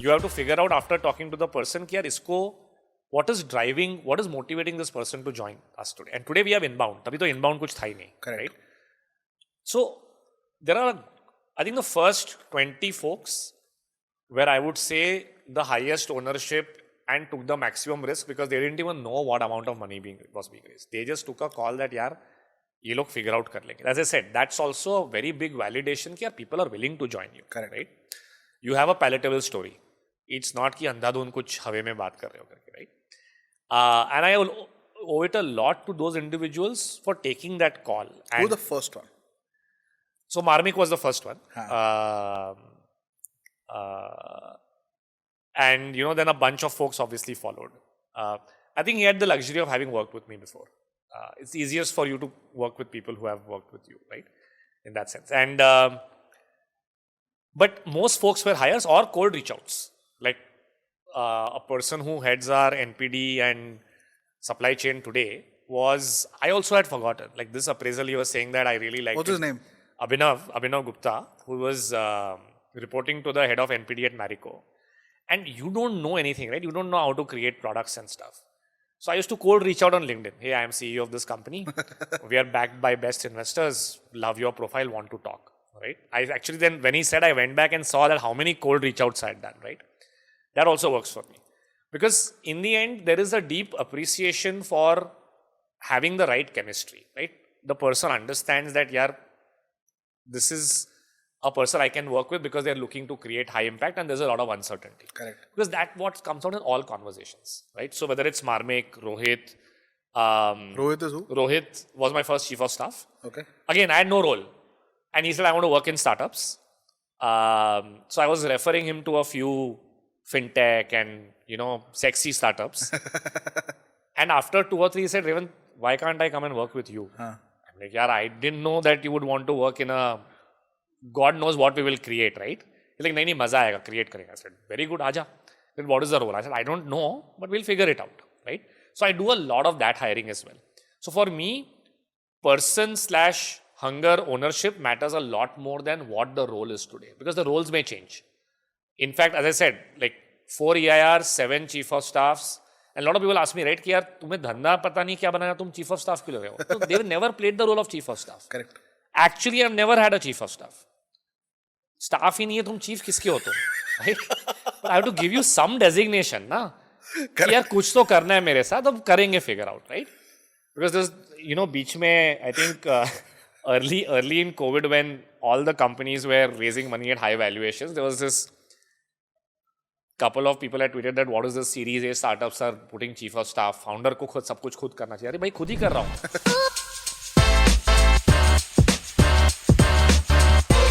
you have to figure out after talking to the person कि यार इसको what is motivating this person to join us today. And today we have inbound. तभी तो inbound कुछ था ही नहीं. Correct. Right? So there are, I think the first 20 folks where I would say the highest ownership and took the maximum risk because they didn't even know what amount of money was being raised. They just took a call that यार ये लोग figure out कर लेंगे. As I said, that's also a very big validation कि यार people are willing to join you. Correct. Right? You have a palatable story. It's not कि अंधाधुन कुछ हवे में बात कर रहे हो करके, right? And I owe it a lot to those individuals for taking that call. Who was the first one? So Marmik was the first one. And you know, then a bunch of folks obviously followed. I think he had the luxury of having worked with me before. It's easiest for you to work with people who have worked with you, right? In that sense. And but most folks were hires or cold reach outs. Like a person who heads our NPD and supply chain today was, I also had forgotten. Like this appraisal, he was saying that I really liked. What's his name? Abhinav Gupta, who was reporting to the head of NPD at Marico. And you don't know anything, right? You don't know how to create products and stuff. So I used to cold reach out on LinkedIn. Hey, I am CEO of this company. We are backed by best investors. Love your profile, want to talk, right? I actually then, when he said, I went back and saw that how many cold reach outs I had done, right? That also works for me. Because in the end, there is a deep appreciation for having the right chemistry, right? The person understands that, yeah, this is a person I can work with because they're looking to create high impact and there's a lot of uncertainty. Correct. Because that's what comes out in all conversations, right? So whether it's Marmik, Rohit. Rohit is who? Rohit was my first chief of staff. Okay. Again, I had no role. And he said, I want to work in startups. So I was referring him to a few fintech and, you know, sexy startups. And after 2 or 3, he said, Revant, why can't I come and work with you? I'm like, yeah, I didn't know that you would want to work in a God knows what we will create, right? He's like, nahi, maza aayega, create karenge. I said, very good, aaja. Then what is the role? I said, I don't know, but we'll figure it out, right? So I do a lot of that hiring as well. So for me, person/hunger ownership matters a lot more than what the role is today because the roles may change. In fact, as I said, like 4 EIRs, 7 chief of staffs, and a lot of people ask me, right, कि यार तुम्हें धंधा पता नहीं क्या बनाया तुम chief of staff क्यों ले रहे हो? So they've never played the role of chief of staff. Correct. Actually, I've never had a chief of staff. Staff ही नहीं है तुम chief किसके हो तुम? Right? But I have to give you some designation, ना? कि यार कुछ तो करना है मेरे साथ, अब करेंगे figure out, right? Because there's, you know, बीच में I think early in COVID when all the companies were raising money at high valuations, there was this couple of people had tweeted that what is this Series A startups are putting chief of staff, founder को खुद सब कुछ खुद करना चाहिए. अरे भाई खुद ही कर रहा हूँ.